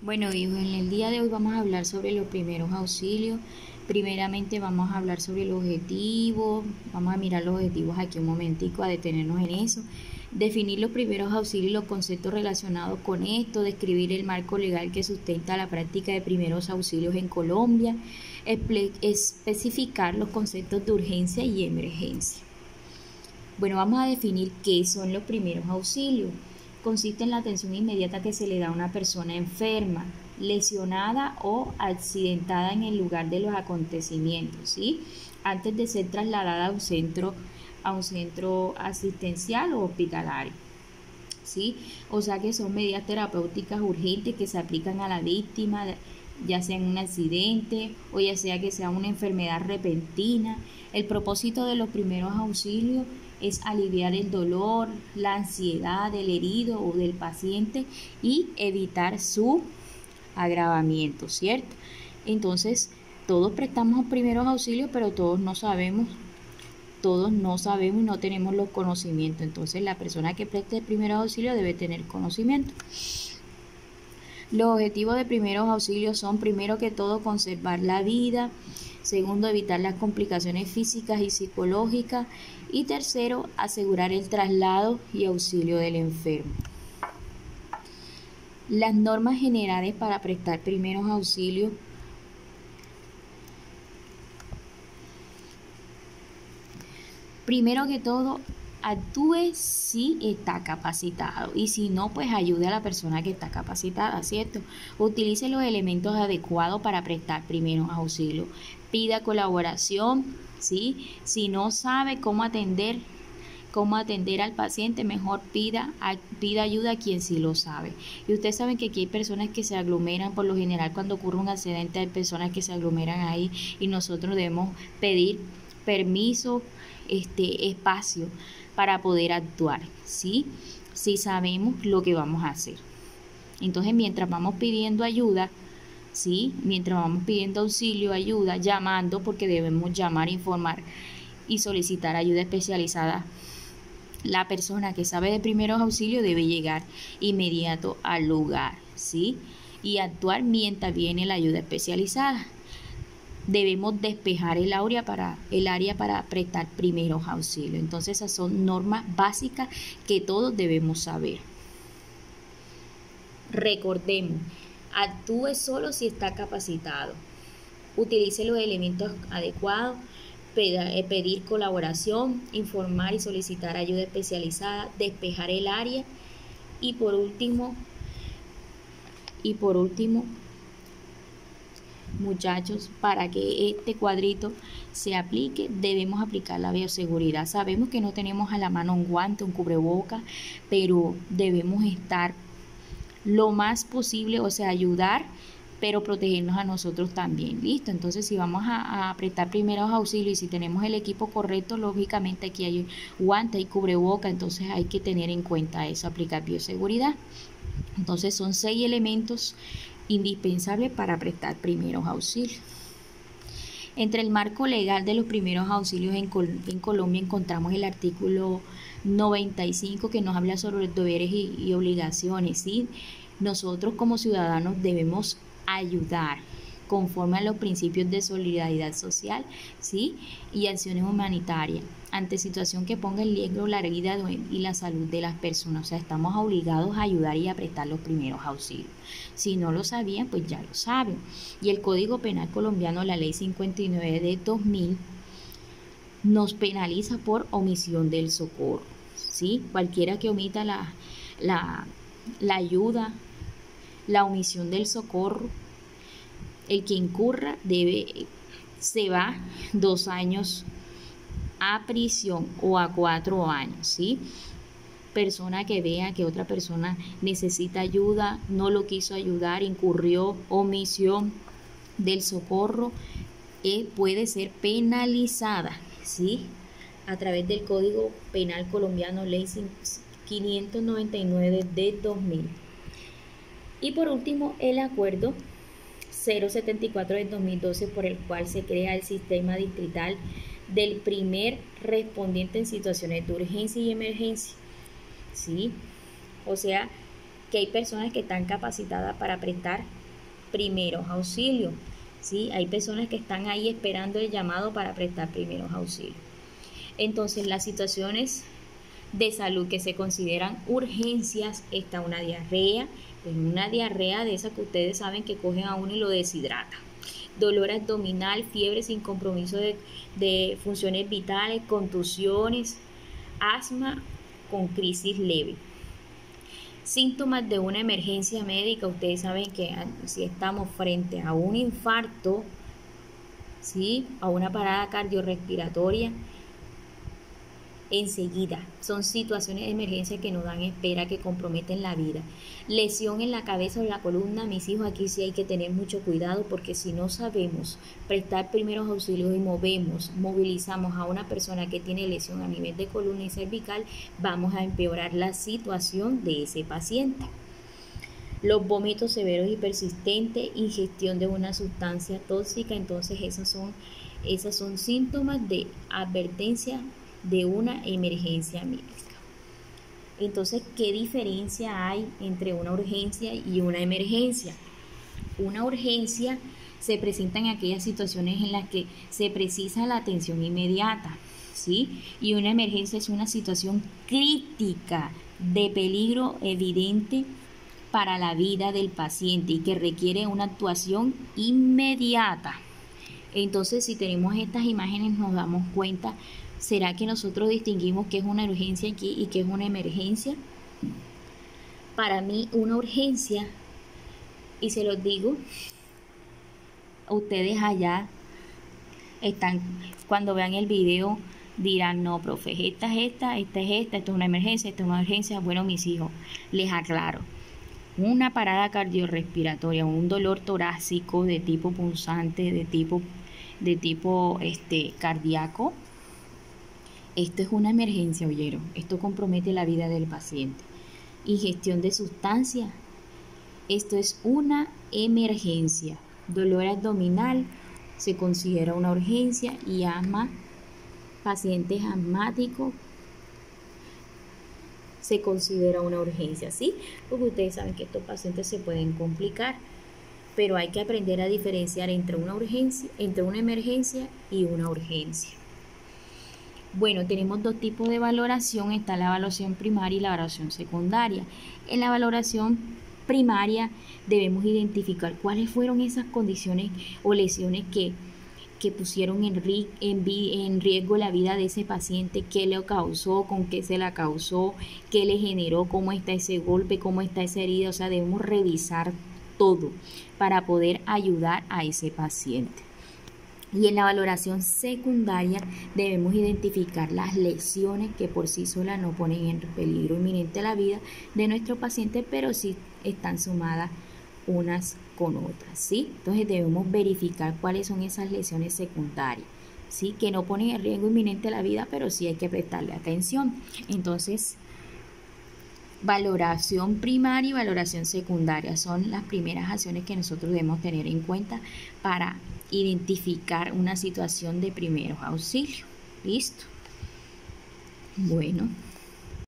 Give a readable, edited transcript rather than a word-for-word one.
Bueno, hijos, en el día de hoy vamos a hablar sobre los primeros auxilios. Primeramente vamos a hablar sobre el objetivo. Vamos a mirar los objetivos aquí un momentico, a detenernos en eso. Definir los primeros auxilios y los conceptos relacionados con esto. Describir el marco legal que sustenta la práctica de primeros auxilios en Colombia. Especificar los conceptos de urgencia y emergencia. Bueno, vamos a definir qué son los primeros auxilios. Consiste en la atención inmediata que se le da a una persona enferma, lesionada o accidentada en el lugar de los acontecimientos, ¿sí? Antes de ser trasladada a un centro asistencial o hospitalario, ¿sí? O sea que son medidas terapéuticas urgentes que se aplican a la víctima, ya sea en un accidente o ya sea que sea una enfermedad repentina. El propósito de los primeros auxilios es aliviar el dolor, la ansiedad del herido o del paciente y evitar su agravamiento, ¿cierto? Entonces, todos prestamos primeros auxilios, pero todos no sabemos y no tenemos los conocimientos. Entonces, la persona que preste el primer auxilio debe tener conocimiento. Los objetivos de primeros auxilios son, primero que todo, conservar la vida. Segundo, evitar las complicaciones físicas y psicológicas. Y tercero, asegurar el traslado y auxilio del enfermo. Las normas generales para prestar primeros auxilios. Primero que todo, actúe si está capacitado y si no, pues ayude a la persona que está capacitada, ¿cierto? Utilice los elementos adecuados para prestar primeros auxilios. Pida colaboración, ¿sí? Si no sabe cómo atender al paciente, mejor pida ayuda a quien sí lo sabe. Y ustedes saben que aquí hay personas que se aglomeran, por lo general cuando ocurre un accidente hay personas que se aglomeran ahí y nosotros debemos pedir permiso, espacio para poder actuar, ¿sí? Si sabemos lo que vamos a hacer. Entonces, mientras vamos pidiendo ayuda, ¿sí? Mientras vamos pidiendo auxilio, ayuda, llamando, porque debemos llamar, informar y solicitar ayuda especializada. La persona que sabe de primeros auxilios debe llegar inmediato al lugar, ¿sí? Y actuar mientras viene la ayuda especializada. Debemos despejar el área para prestar primeros auxilios. Entonces, esas son normas básicas que todos debemos saber. Recordemos, actúe solo si está capacitado. Utilice los elementos adecuados. Pedir colaboración, informar y solicitar ayuda especializada, despejar el área y por último, muchachos, para que este cuadrito se aplique, debemos aplicar la bioseguridad. Sabemos que no tenemos a la mano un guante, un cubreboca, pero debemos estar lo más posible, o sea, ayudar, pero protegernos a nosotros también, ¿listo? Entonces, si vamos a prestar primeros auxilios y si tenemos el equipo correcto, lógicamente aquí hay guante, hay cubreboca, entonces hay que tener en cuenta eso, aplicar bioseguridad. Entonces, son 6 elementos indispensables para prestar primeros auxilios. Entre el marco legal de los primeros auxilios en Colombia encontramos el artículo 95 que nos habla sobre los deberes y obligaciones, ¿sí? Nosotros como ciudadanos debemos ayudar conforme a los principios de solidaridad social, ¿sí? Y acciones humanitarias ante situación que ponga en riesgo la vida y la salud de las personas. O sea, estamos obligados a ayudar y a prestar los primeros auxilios. Si no lo sabían, pues ya lo saben. Y el Código Penal colombiano, la Ley 59 de 2000, nos penaliza por omisión del socorro, ¿sí? Cualquiera que omita la ayuda, la omisión del socorro, el que incurra se va 2 años a prisión o a 4 años, ¿sí? Persona que vea que otra persona necesita ayuda, no lo quiso ayudar, incurrió omisión del socorro, puede ser penalizada, ¿sí? A través del Código Penal colombiano, Ley 599 de 2000. Y por último, el acuerdo 074 de 2012 por el cual se crea el sistema distrital del primer respondiente en situaciones de urgencia y emergencia, ¿sí? O sea, que hay personas que están capacitadas para prestar primeros auxilios, ¿sí? Hay personas que están ahí esperando el llamado para prestar primeros auxilios. Entonces, las situaciones de salud que se consideran urgencias, está una diarrea, de esa que ustedes saben que cogen a uno y lo deshidrata. Dolor abdominal, fiebre sin compromiso de funciones vitales, contusiones, asma con crisis leve. Síntomas de una emergencia médica, ustedes saben que si estamos frente a un infarto, ¿sí?, a una parada cardiorrespiratoria, enseguida son situaciones de emergencia que no dan espera, que comprometen la vida. Lesión en la cabeza o la columna, mis hijos, aquí sí hay que tener mucho cuidado, porque si no sabemos prestar primeros auxilios y movilizamos a una persona que tiene lesión a nivel de columna y cervical, vamos a empeorar la situación de ese paciente. Los vómitos severos y persistentes, ingestión de una sustancia tóxica, entonces esos son síntomas de advertencia de una emergencia médica. Entonces, ¿qué diferencia hay entre una urgencia y una emergencia? Una urgencia se presenta en aquellas situaciones en las que se precisa la atención inmediata, ¿sí? Y una emergencia es una situación crítica de peligro evidente para la vida del paciente y que requiere una actuación inmediata. Entonces, si tenemos estas imágenes, nos damos cuenta. ¿Será que nosotros distinguimos qué es una urgencia aquí y qué es una emergencia? Para mí, una urgencia, y se los digo, ustedes allá están, cuando vean el video, dirán, no, profe, esta es una emergencia, esta es una urgencia. Bueno, mis hijos, les aclaro. Una parada cardiorrespiratoria, un dolor torácico de tipo punzante, de tipo cardíaco, esto es una emergencia, oyeron. Esto compromete la vida del paciente. Ingestión de sustancias, esto es una emergencia. Dolor abdominal se considera una urgencia, y asma, pacientes asmáticos, se considera una urgencia, ¿sí? Porque ustedes saben que estos pacientes se pueden complicar, pero hay que aprender a diferenciar entre una emergencia y una urgencia. Bueno, tenemos dos tipos de valoración, está la evaluación primaria y la evaluación secundaria. En la valoración primaria debemos identificar cuáles fueron esas condiciones o lesiones que pusieron en riesgo la vida de ese paciente, qué le causó, con qué se la causó, qué le generó, cómo está ese golpe, cómo está esa herida. O sea, debemos revisar todo para poder ayudar a ese paciente. Y en la valoración secundaria debemos identificar las lesiones que por sí solas no ponen en peligro inminente la vida de nuestro paciente, pero sí están sumadas unas con otras, ¿sí? Entonces debemos verificar cuáles son esas lesiones secundarias, ¿sí? Que no ponen en riesgo inminente la vida, pero sí hay que prestarle atención. Entonces, valoración primaria y valoración secundaria son las primeras acciones que nosotros debemos tener en cuenta para identificar una situación de primeros auxilios. ¿Listo? Bueno.